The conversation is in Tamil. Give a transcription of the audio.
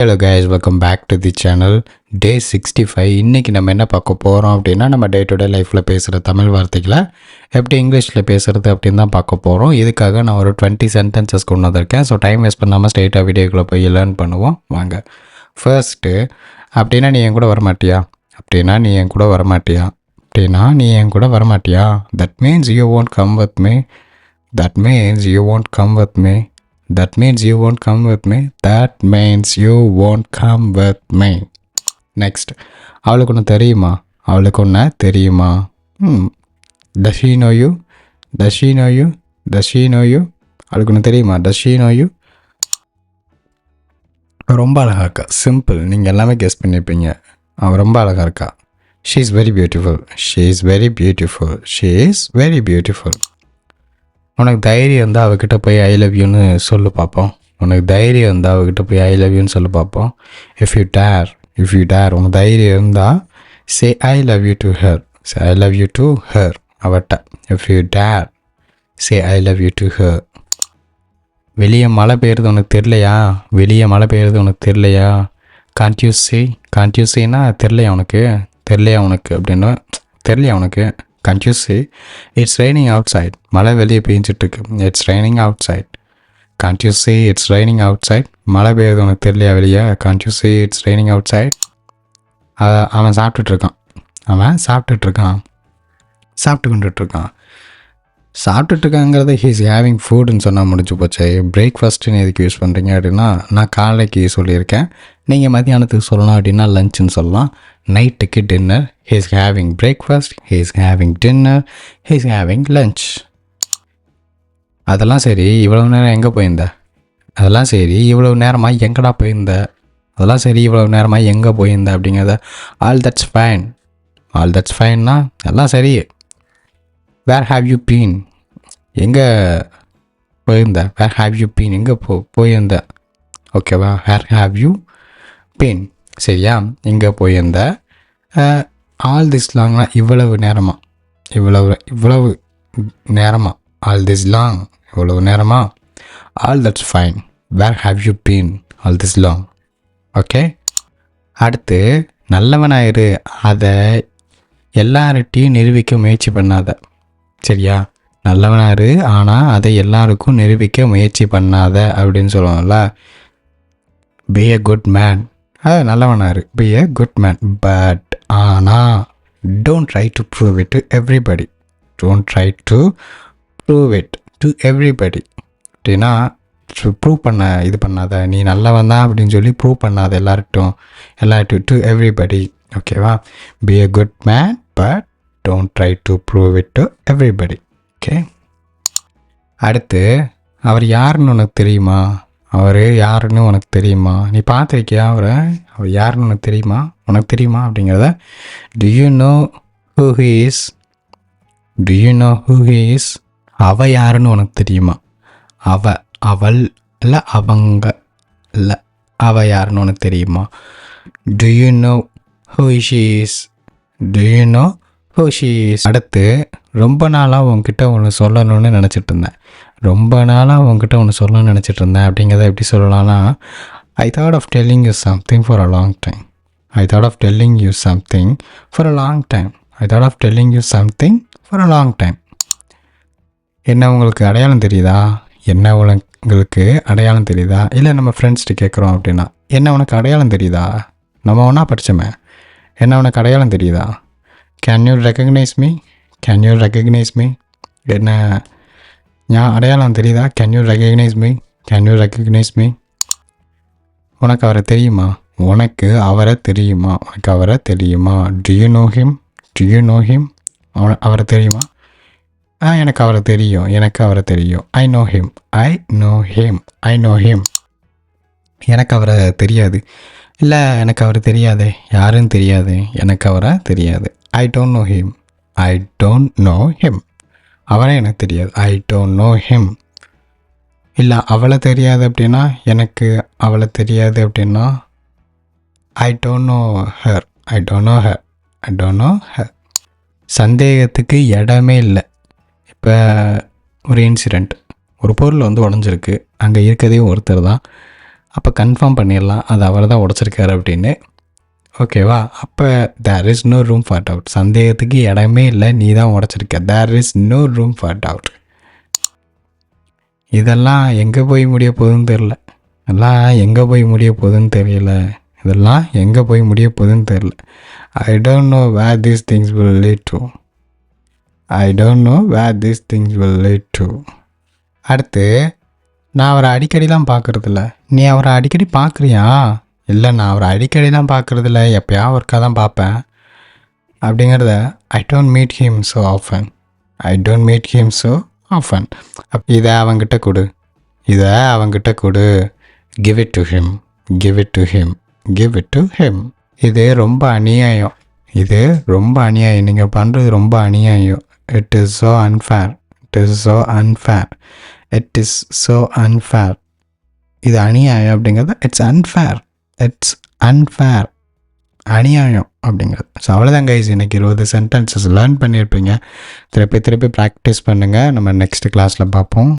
Hello guys, welcome back to the channel. Day 65. இன்றைக்கி நம்ம என்ன பார்க்க போகிறோம் அப்படின்னா, நம்ம டே டு டே லைஃப்பில் பேசுகிற தமிழ் வார்த்தைகளை எப்படி இங்கிலீஷில் பேசுகிறது அப்படின்னு தான் பார்க்க போகிறோம். இதுக்காக நான் ஒரு 20 சென்டென்சஸ் கொண்டு வந்திருக்கேன். ஸோ டைம் வேஸ்ட் பண்ணாமல் ஸ்ட்ரெயிட்டாக வீடியோக்குள்ளே போய் லேர்ன் பண்ணுவோம் வாங்க. ஃபர்ஸ்ட்டு, அப்படின்னா நீ என் கூட வரமாட்டியா, அப்படின்னா நீ என் கூட வரமாட்டியா, அப்படின்னா நீ என் கூட வரமாட்டியா. That means you won't come with me. That means you won't come with me. That means you won't come with me. That means you won't come with me. Next. அவளுக்கு ஒன்று தெரியுமா, அவளுக்கு ஒன்று தெரியுமா. Does she know you? Does she know you? Does she know you? அவளுக்கு ஒன்று தெரியுமா. Does she know you? ரொம்ப அழகாக இருக்கா. சிம்பிள், நீங்கள் எல்லாமே கெஸ் பண்ணியிருப்பீங்க. அவள் ரொம்ப அழகாக இருக்கா. She is very beautiful. She is very beautiful. She is very beautiful. உனக்கு தைரியம் இருந்தால் அவகிட்ட போய் ஐ லவ் யூன்னு சொல்லு பார்ப்போம். உனக்கு தைரியம் இருந்தால் அவகிட்ட போய் ஐ லவ் யூன்னு சொல்லு பார்ப்போம். இஃப் யூ டேர் உனக்கு தைரியம் இருந்தால் say I love you to her. Say I love you to her அவட்ட. If you dare say I love you to her. வெளியே மழை பெய்யுறது உனக்கு தெரியலையா, வெளியே மழை பெய்யுறது உனக்கு தெரியலையா. கான்ட் யூ சேனா தெரியலையா உனக்கு, தெரியலையா உனக்கு அப்படின்னா தெரியலையா உனக்கு. Can't you see? It's raining outside. மழை வெளியே பெஞ்சிட்ருக்கு. It's raining outside. Can't you see? It's raining outside. மழை பெய்யுறது உனக்கு தெரியலையா வெளியே. Can't you see? It's raining outside. அவன் சாப்பிட்டுட்ருக்கான். சாப்பிட்டுட்ருக்காங்கிறத ஹீஸ் ஹேவிங் ஃபுட்னு சொன்னால் முடிஞ்சு போச்சு. பிரேக்ஃபாஸ்ட்டுன்னு எதுக்கு யூஸ் பண்ணுறீங்க அப்படின்னா, நான் காலைக்கு சொல்லியிருக்கேன். நீங்கள் மதியானத்துக்கு சொல்லலாம் அப்படின்னா லஞ்சுன்னு சொல்லலாம். நைட்டுக்கு dinner. He's having breakfast, he's having dinner, he's having lunch. அதெல்லாம் சரி, இவ்வளவு நேரம் எங்கே போயிருந்த, அதெல்லாம் சரி இவ்வளவு நேரமாக எங்கடா போயிருந்த, அதெல்லாம் சரி இவ்வளவு நேரமாக எங்கே போயிருந்த அப்படிங்கிறத all that's fine. All that's ஃபைன்னா எல்லாம் சரி. வேர் ஹாவ் யூ பீன், எங்கே போயிருந்த. வேர் ஹாவ் யூ பீன், எங்கே போயிருந்த. ஓகேவா. வேர் ஹாவ் யூ பீன், சரியா, எங்கே போயிருந்த. ஆல் திஸ் லாங்னா இவ்வளவு நேரமாக, இவ்வளவு நேரமாக. ஆல் திஸ் லாங், இவ்வளவு நேரமாக. All that's fine. Where have you been all this long. Okay. அடுத்து, நல்லவனாயிரு, அதை எல்லார்கிட்டையும் நிரூபிக்க முயற்சி பண்ணாத. சரியா. நல்லவனாரு ஆனால் அதை எல்லாருக்கும் நிரூபிக்க முயற்சி பண்ணாத அப்படின்னு சொல்லுவோம்ல. பி எ குட் மேன், அது நல்லவனாரு. Be a good man. But ஆனால் don't try to prove it to everybody. Don't try to prove it to everybody அப்படின்னா ப்ரூவ் பண்ண இது பண்ணாத. நீ நல்லவன் தான் அப்படின்னு சொல்லி ப்ரூவ் பண்ணாத எல்லார்ட்டும் டு எவ்ரிபடி. ஓகேவா. B a good man but don't try to prove it to everybody. Okay. அடுத்து, அவர் யாருன்னு உனக்கு தெரியுமா, அவர் யாருன்னு உனக்கு தெரியுமா. நீ பார்த்துருக்கியா அவரை, அவர் யாருன்னு உனக்கு தெரியுமா அப்படிங்கிறத do you know who he is. do you know who he is. அவ யாருன்னு உனக்கு தெரியுமா. அவள் இல்லை அவங்க இல்லை, அவ யாருன்னு உனக்கு தெரியுமா. do you know who she is. do you know who she is. அடுத்து, ரொம்ப நாளாக உங்ககிட்ட ஒன்று சொல்லணும்னு நினச்சிட்டு இருந்தேன். அப்படிங்கிறத எப்படி சொல்லலாம்னா, I thought of telling you something for a long time. I thought of telling you something for a long time. I thought of telling you something for a long time. என்ன உங்களுக்கு அடையாளம் தெரியுதா, இல்லை நம்ம ஃப்ரெண்ட்ஸ்கிட்ட கேட்குறோம் அப்படின்னா, என்ன உனக்கு அடையாளம் தெரியுதா, நம்ம ஒன்றா படித்தோமே, என்ன உனக்கு அடையாளம் தெரியுதா. Can you recognize me? என்ன ஞான் அடையாளம் தெரியுதா. Can you recognize me? உனக்கு அவரை தெரியுமா. Do you know him? அவரை தெரியுமா. எனக்கு அவரை தெரியும். I know him. எனக்கு அவரை தெரியாது. இல்லை எனக்கு அவர் தெரியாது, யாருன்னு தெரியாது, எனக்கு அவரை தெரியாது. I don't know him. அவரை எனக்கு தெரியாது. I don't know him. இல்லை அவளை தெரியாது அப்படின்னா, எனக்கு அவளை தெரியாது அப்படின்னா I don't know her. சந்தேகத்துக்கு இடமே இல்லை. இப்போ ஒரு இன்சிடெண்ட், ஒரு பொருள் உடஞ்சிருக்கு, அங்கே இருக்கிறதே ஒருத்தர் தான். அப்போ கன்ஃபார்ம் பண்ணிடலாம் அது அவர் தான் உடச்சிருக்காரு அப்படின்னு. ஓகேவா? அப்போ there is no room for doubt. சந்தேகத்துக்கு இடமே இல்லை, நீ தான் உடச்சிருக்க. There is no room for doubt. இதெல்லாம் எங்கே போய் முடிய போகுதுன்னு தெரில. இதெல்லாம் எங்கே போய் முடிய போகுதுன்னு தெரியல. இதெல்லாம் எங்கே போய் முடிய போகுதுன்னு தெரில. I don't know where these things will lead to. I don't know where these things will lead to. அடுத்து, நான் அவரை அடிக்கடிலாம் பார்க்குறதில்ல. நீ அவரை அடிக்கடி பார்க்குறியா? இல்லை, நான் அவரை அடிக்கடிலாம் பார்க்குறதில்ல, எப்போயாவது ஒருக்கா தான் பார்ப்பேன் அப்படிங்கிறத I don't meet him so often. I don't meet him so often. இதை அவங்கிட்ட கொடு, இதை அவங்கிட்ட கொடு. Give it to him, give it to him, give it to him. இது ரொம்ப அநியாயம், இது ரொம்ப அநியாயம். நீங்கள் பண்ணுறது ரொம்ப அநியாயம். It is so unfair, it is so unfair, it is so unfair. இது அநியாயம் அப்படிங்கிறது இட்ஸ் அன்ஃபேர், இட்ஸ் அன்ஃபேர், அநியாயம் அப்படிங்கிறது. ஸோ அவ்வளோதான் கைஸ், இன்றைக்கி 20 சென்டென்சஸ் லேர்ன் பண்ணியிருப்பீங்க. திருப்பி ப்ராக்டிஸ் பண்ணுங்கள். நம்ம நெக்ஸ்ட் கிளாஸில் பார்ப்போம்.